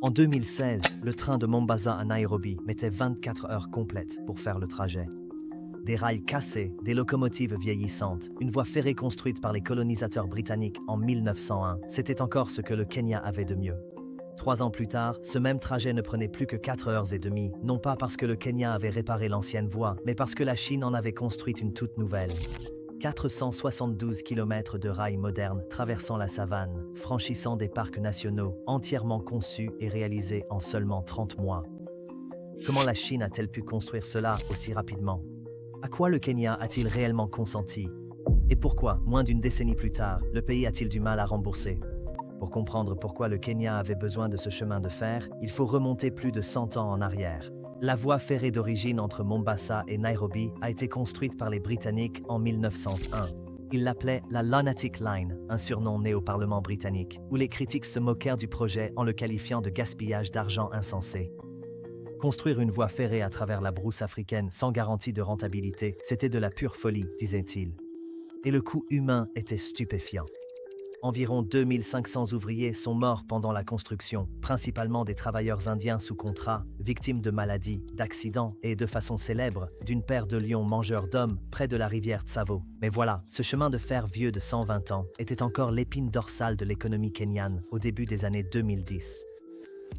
En 2016, le train de Mombasa à Nairobi mettait 24 heures complètes pour faire le trajet. Des rails cassés, des locomotives vieillissantes, une voie ferrée construite par les colonisateurs britanniques en 1901, c'était encore ce que le Kenya avait de mieux. 3 ans plus tard, ce même trajet ne prenait plus que 4 heures et demie, non pas parce que le Kenya avait réparé l'ancienne voie, mais parce que la Chine en avait construite une toute nouvelle. 472 km de rails modernes traversant la savane, franchissant des parcs nationaux, entièrement conçus et réalisés en seulement 30 mois. Comment la Chine a-t-elle pu construire cela aussi rapidement? À quoi le Kenya a-t-il réellement consenti? Et pourquoi, moins d'une décennie plus tard, le pays a-t-il du mal à rembourser? Pour comprendre pourquoi le Kenya avait besoin de ce chemin de fer, il faut remonter plus de 100 ans en arrière. La voie ferrée d'origine entre Mombasa et Nairobi a été construite par les Britanniques en 1901. Ils l'appelaient la Lunatic Line, un surnom né au Parlement britannique, où les critiques se moquèrent du projet en le qualifiant de gaspillage d'argent insensé. Construire une voie ferrée à travers la brousse africaine sans garantie de rentabilité, c'était de la pure folie, disait-il. Et le coût humain était stupéfiant. Environ 2500 ouvriers sont morts pendant la construction, principalement des travailleurs indiens sous contrat, victimes de maladies, d'accidents et, de façon célèbre, d'une paire de lions mangeurs d'hommes près de la rivière Tsavo. Mais voilà, ce chemin de fer vieux de 120 ans était encore l'épine dorsale de l'économie kenyane au début des années 2010.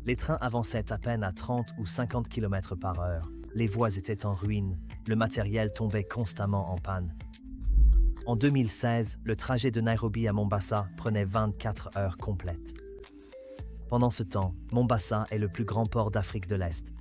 Les trains avançaient à peine à 30 ou 50 km par heure. Les voies étaient en ruine, le matériel tombait constamment en panne. En 2016, le trajet de Nairobi à Mombasa prenait 24 heures complètes. Pendant ce temps, Mombasa est le plus grand port d'Afrique de l'Est.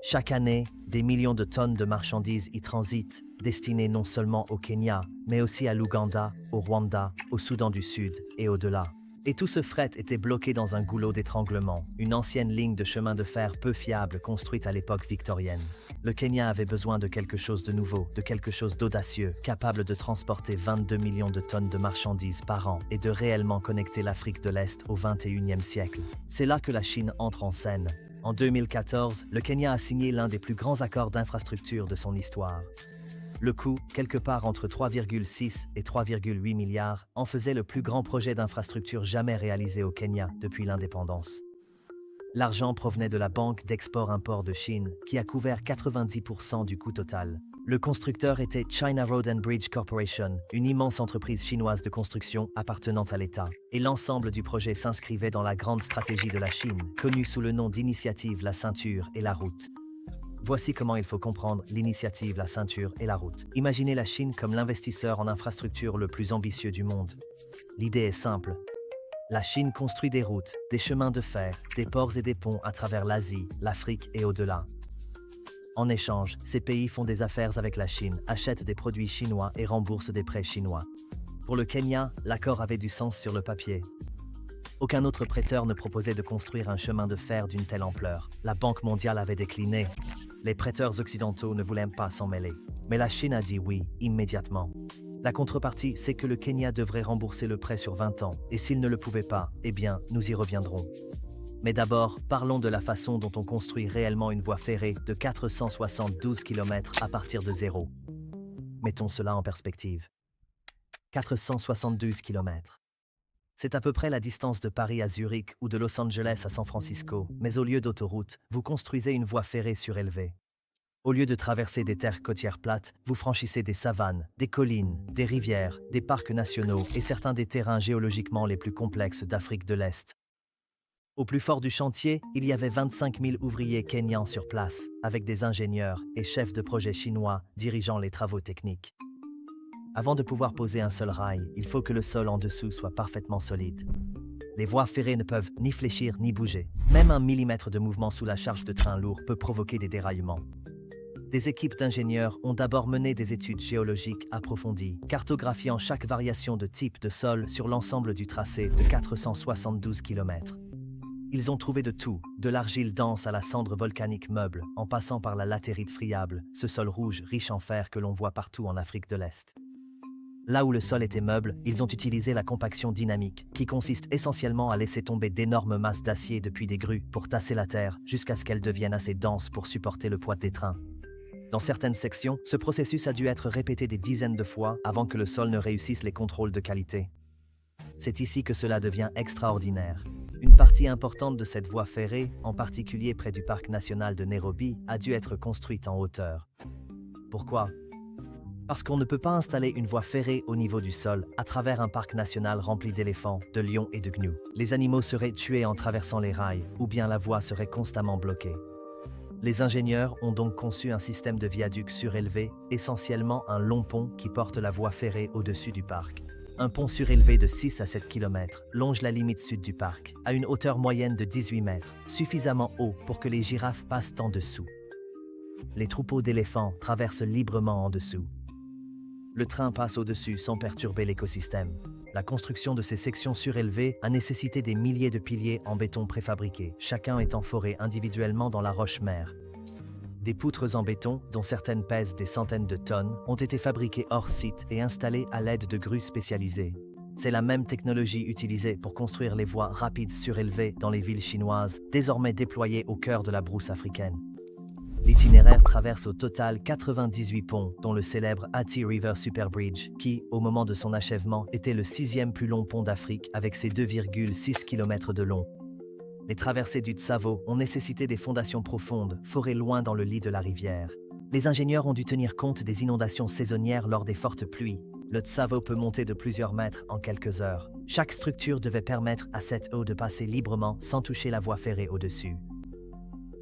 Chaque année, des millions de tonnes de marchandises y transitent, destinées non seulement au Kenya, mais aussi à l'Ouganda, au Rwanda, au Soudan du Sud et au-delà. Et tout ce fret était bloqué dans un goulot d'étranglement, une ancienne ligne de chemin de fer peu fiable construite à l'époque victorienne. Le Kenya avait besoin de quelque chose de nouveau, de quelque chose d'audacieux, capable de transporter 22 millions de tonnes de marchandises par an et de réellement connecter l'Afrique de l'Est au XXIe siècle. C'est là que la Chine entre en scène. En 2014, le Kenya a signé l'un des plus grands accords d'infrastructure de son histoire. Le coût, quelque part entre 3,6 et 3,8 milliards, en faisait le plus grand projet d'infrastructure jamais réalisé au Kenya depuis l'indépendance. L'argent provenait de la Banque d'export-import de Chine, qui a couvert 90% du coût total. Le constructeur était China Road and Bridge Corporation, une immense entreprise chinoise de construction appartenant à l'État. Et l'ensemble du projet s'inscrivait dans la grande stratégie de la Chine, connue sous le nom d'initiative La Ceinture et la Route. Voici comment il faut comprendre l'initiative La Ceinture et la Route. Imaginez la Chine comme l'investisseur en infrastructure le plus ambitieux du monde. L'idée est simple. La Chine construit des routes, des chemins de fer, des ports et des ponts à travers l'Asie, l'Afrique et au-delà. En échange, ces pays font des affaires avec la Chine, achètent des produits chinois et remboursent des prêts chinois. Pour le Kenya, l'accord avait du sens sur le papier. Aucun autre prêteur ne proposait de construire un chemin de fer d'une telle ampleur. La Banque mondiale avait décliné. Les prêteurs occidentaux ne voulaient pas s'en mêler. Mais la Chine a dit oui, immédiatement. La contrepartie, c'est que le Kenya devrait rembourser le prêt sur 20 ans, et s'il ne le pouvait pas, eh bien, nous y reviendrons. Mais d'abord, parlons de la façon dont on construit réellement une voie ferrée de 472 km à partir de zéro. Mettons cela en perspective. 472 km. C'est à peu près la distance de Paris à Zurich ou de Los Angeles à San Francisco, mais au lieu d'autoroute, vous construisez une voie ferrée surélevée. Au lieu de traverser des terres côtières plates, vous franchissez des savanes, des collines, des rivières, des parcs nationaux et certains des terrains géologiquement les plus complexes d'Afrique de l'Est. Au plus fort du chantier, il y avait 25 000 ouvriers kenyans sur place, avec des ingénieurs et chefs de projet chinois dirigeant les travaux techniques. Avant de pouvoir poser un seul rail, il faut que le sol en dessous soit parfaitement solide. Les voies ferrées ne peuvent ni fléchir ni bouger. Même 1 millimètre de mouvement sous la charge de train lourd peut provoquer des déraillements. Des équipes d'ingénieurs ont d'abord mené des études géologiques approfondies, cartographiant chaque variation de type de sol sur l'ensemble du tracé de 472 km. Ils ont trouvé de tout, de l'argile dense à la cendre volcanique meuble, en passant par la latérite friable, ce sol rouge riche en fer que l'on voit partout en Afrique de l'Est. Là où le sol était meuble, ils ont utilisé la compaction dynamique, qui consiste essentiellement à laisser tomber d'énormes masses d'acier depuis des grues pour tasser la terre jusqu'à ce qu'elle devienne assez dense pour supporter le poids des trains. Dans certaines sections, ce processus a dû être répété des dizaines de fois avant que le sol ne réussisse les contrôles de qualité. C'est ici que cela devient extraordinaire. Une partie importante de cette voie ferrée, en particulier près du parc national de Nairobi, a dû être construite en hauteur. Pourquoi ? Parce qu'on ne peut pas installer une voie ferrée au niveau du sol à travers un parc national rempli d'éléphants, de lions et de gnous. Les animaux seraient tués en traversant les rails, ou bien la voie serait constamment bloquée. Les ingénieurs ont donc conçu un système de viaduc surélevé, essentiellement un long pont qui porte la voie ferrée au-dessus du parc. Un pont surélevé de 6 à 7 km longe la limite sud du parc, à une hauteur moyenne de 18 mètres, suffisamment haut pour que les girafes passent en dessous. Les troupeaux d'éléphants traversent librement en dessous. Le train passe au-dessus sans perturber l'écosystème. La construction de ces sections surélevées a nécessité des milliers de piliers en béton préfabriqués, chacun étant foré individuellement dans la roche-mère. Des poutres en béton, dont certaines pèsent des centaines de tonnes, ont été fabriquées hors site et installées à l'aide de grues spécialisées. C'est la même technologie utilisée pour construire les voies rapides surélevées dans les villes chinoises, désormais déployées au cœur de la brousse africaine. L'itinéraire traverse au total 98 ponts, dont le célèbre Athi River Super Bridge, qui, au moment de son achèvement, était le 6e plus long pont d'Afrique avec ses 2,6 km de long. Les traversées du Tsavo ont nécessité des fondations profondes, forées loin dans le lit de la rivière. Les ingénieurs ont dû tenir compte des inondations saisonnières lors des fortes pluies. Le Tsavo peut monter de plusieurs mètres en quelques heures. Chaque structure devait permettre à cette eau de passer librement sans toucher la voie ferrée au-dessus.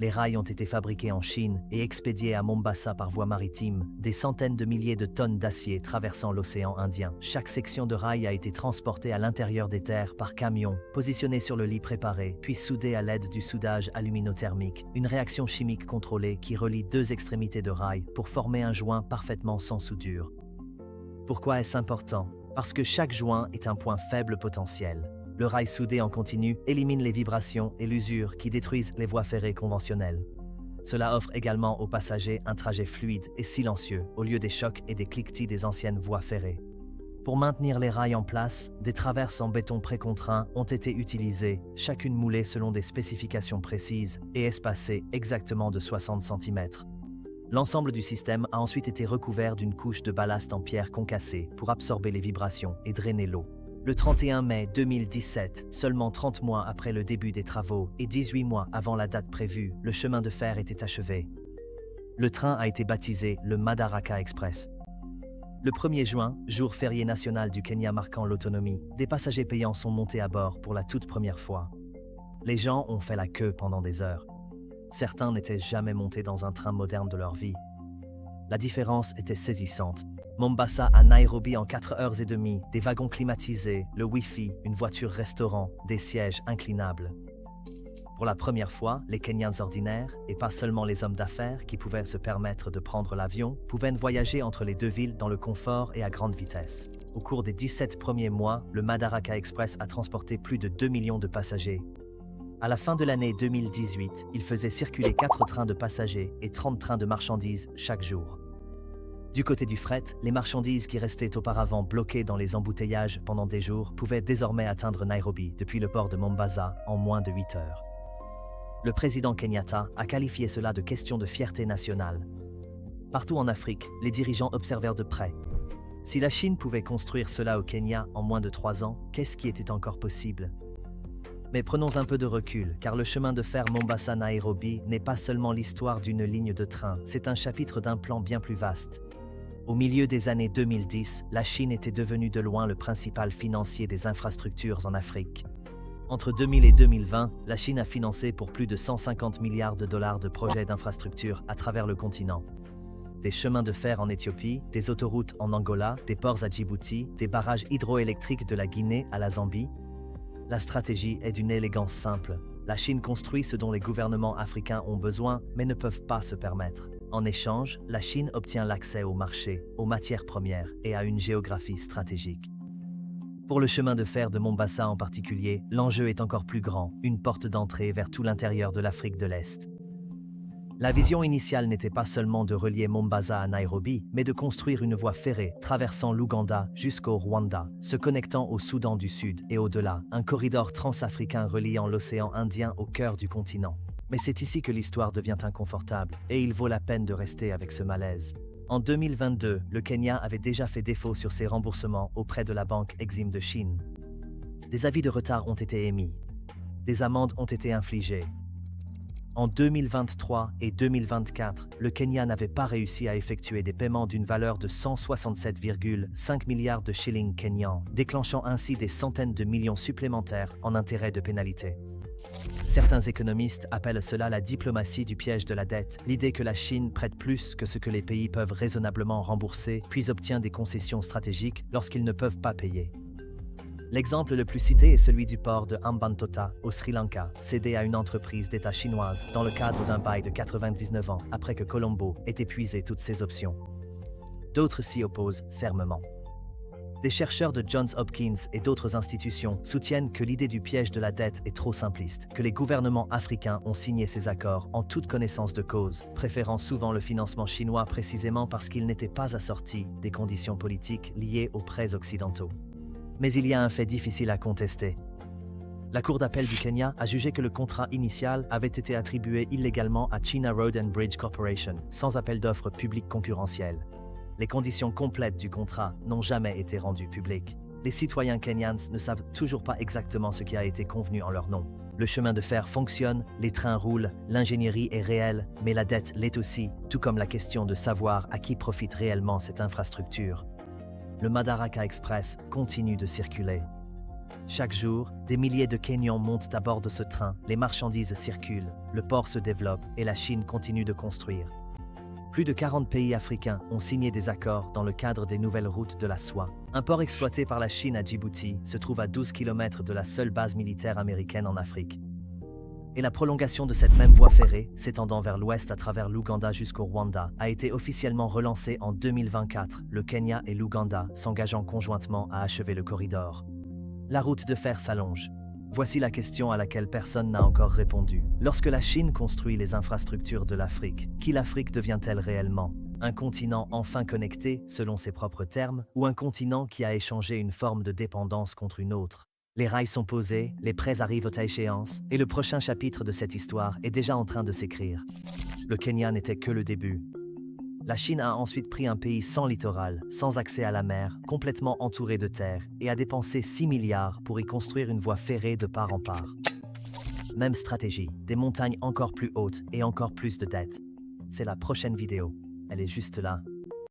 Les rails ont été fabriqués en Chine et expédiés à Mombasa par voie maritime, des centaines de milliers de tonnes d'acier traversant l'océan Indien. Chaque section de rail a été transportée à l'intérieur des terres par camion, positionnée sur le lit préparé, puis soudée à l'aide du soudage aluminothermique, une réaction chimique contrôlée qui relie deux extrémités de rail pour former un joint parfaitement sans soudure. Pourquoi est-ce important ? Parce que chaque joint est un point faible potentiel. Le rail soudé en continu élimine les vibrations et l'usure qui détruisent les voies ferrées conventionnelles. Cela offre également aux passagers un trajet fluide et silencieux au lieu des chocs et des cliquetis des anciennes voies ferrées. Pour maintenir les rails en place, des traverses en béton précontraint ont été utilisées, chacune moulée selon des spécifications précises et espacée exactement de 60 cm. L'ensemble du système a ensuite été recouvert d'une couche de ballast en pierre concassée pour absorber les vibrations et drainer l'eau. Le 31 mai 2017, seulement 30 mois après le début des travaux et 18 mois avant la date prévue, le chemin de fer était achevé. Le train a été baptisé le Madaraka Express. Le 1er juin, jour férié national du Kenya marquant l'autonomie, des passagers payants sont montés à bord pour la toute première fois. Les gens ont fait la queue pendant des heures. Certains n'étaient jamais montés dans un train moderne de leur vie. La différence était saisissante. Mombasa à Nairobi en 4h30, des wagons climatisés, le Wi-Fi, une voiture-restaurant, des sièges inclinables. Pour la première fois, les Kenyans ordinaires, et pas seulement les hommes d'affaires qui pouvaient se permettre de prendre l'avion, pouvaient voyager entre les deux villes dans le confort et à grande vitesse. Au cours des 17 premiers mois, le Madaraka Express a transporté plus de 2 millions de passagers. À la fin de l'année 2018, il faisait circuler 4 trains de passagers et 30 trains de marchandises chaque jour. Du côté du fret, les marchandises qui restaient auparavant bloquées dans les embouteillages pendant des jours pouvaient désormais atteindre Nairobi depuis le port de Mombasa en moins de 8 heures. Le président Kenyatta a qualifié cela de question de fierté nationale. Partout en Afrique, les dirigeants observèrent de près. Si la Chine pouvait construire cela au Kenya en moins de 3 ans, qu'est-ce qui était encore possible ? Mais prenons un peu de recul, car le chemin de fer Mombasa-Nairobi n'est pas seulement l'histoire d'une ligne de train, c'est un chapitre d'un plan bien plus vaste. Au milieu des années 2010, la Chine était devenue de loin le principal financier des infrastructures en Afrique. Entre 2000 et 2020, la Chine a financé pour plus de 150 milliards de dollars de projets d'infrastructures à travers le continent. Des chemins de fer en Éthiopie, des autoroutes en Angola, des ports à Djibouti, des barrages hydroélectriques de la Guinée à la Zambie. La stratégie est d'une élégance simple. La Chine construit ce dont les gouvernements africains ont besoin, mais ne peuvent pas se permettre. En échange, la Chine obtient l'accès au marché, aux matières premières et à une géographie stratégique. Pour le chemin de fer de Mombasa en particulier, l'enjeu est encore plus grand, une porte d'entrée vers tout l'intérieur de l'Afrique de l'Est. La vision initiale n'était pas seulement de relier Mombasa à Nairobi, mais de construire une voie ferrée traversant l'Ouganda jusqu'au Rwanda, se connectant au Soudan du Sud et au-delà, un corridor transafricain reliant l'océan Indien au cœur du continent. Mais c'est ici que l'histoire devient inconfortable, et il vaut la peine de rester avec ce malaise. En 2022, le Kenya avait déjà fait défaut sur ses remboursements auprès de la Banque Exim de Chine. Des avis de retard ont été émis. des amendes ont été infligées. En 2023 et 2024, le Kenya n'avait pas réussi à effectuer des paiements d'une valeur de 167,5 milliards de shillings kenyans, déclenchant ainsi des centaines de millions supplémentaires en intérêts de pénalité. Certains économistes appellent cela la diplomatie du piège de la dette, l'idée que la Chine prête plus que ce que les pays peuvent raisonnablement rembourser, puis obtient des concessions stratégiques lorsqu'ils ne peuvent pas payer. L'exemple le plus cité est celui du port de Hambantota, au Sri Lanka, cédé à une entreprise d'État chinoise dans le cadre d'un bail de 99 ans après que Colombo ait épuisé toutes ses options. D'autres s'y opposent fermement. Des chercheurs de Johns Hopkins et d'autres institutions soutiennent que l'idée du piège de la dette est trop simpliste, que les gouvernements africains ont signé ces accords en toute connaissance de cause, préférant souvent le financement chinois précisément parce qu'il n'était pas assorti des conditions politiques liées aux prêts occidentaux. Mais il y a un fait difficile à contester. La Cour d'appel du Kenya a jugé que le contrat initial avait été attribué illégalement à China Road and Bridge Corporation, sans appel d'offres public concurrentiel. Les conditions complètes du contrat n'ont jamais été rendues publiques. Les citoyens kenyans ne savent toujours pas exactement ce qui a été convenu en leur nom. Le chemin de fer fonctionne, les trains roulent, l'ingénierie est réelle, mais la dette l'est aussi, tout comme la question de savoir à qui profite réellement cette infrastructure. Le Madaraka Express continue de circuler. Chaque jour, des milliers de Kenyans montent à bord de ce train, les marchandises circulent, le port se développe et la Chine continue de construire. Plus de 40 pays africains ont signé des accords dans le cadre des nouvelles routes de la soie. Un port exploité par la Chine à Djibouti se trouve à 12 km de la seule base militaire américaine en Afrique. Et la prolongation de cette même voie ferrée, s'étendant vers l'ouest à travers l'Ouganda jusqu'au Rwanda, a été officiellement relancée en 2024, le Kenya et l'Ouganda s'engageant conjointement à achever le corridor. La route de fer s'allonge. Voici la question à laquelle personne n'a encore répondu. Lorsque la Chine construit les infrastructures de l'Afrique, qui l'Afrique devient-elle réellement ? Un continent enfin connecté, selon ses propres termes, ou un continent qui a échangé une forme de dépendance contre une autre ? Les rails sont posés, les prêts arrivent à échéance, et le prochain chapitre de cette histoire est déjà en train de s'écrire. Le Kenya n'était que le début. La Chine a ensuite pris un pays sans littoral, sans accès à la mer, complètement entouré de terre, et a dépensé 6 milliards pour y construire une voie ferrée de part en part. Même stratégie, des montagnes encore plus hautes et encore plus de dettes. C'est la prochaine vidéo. Elle est juste là.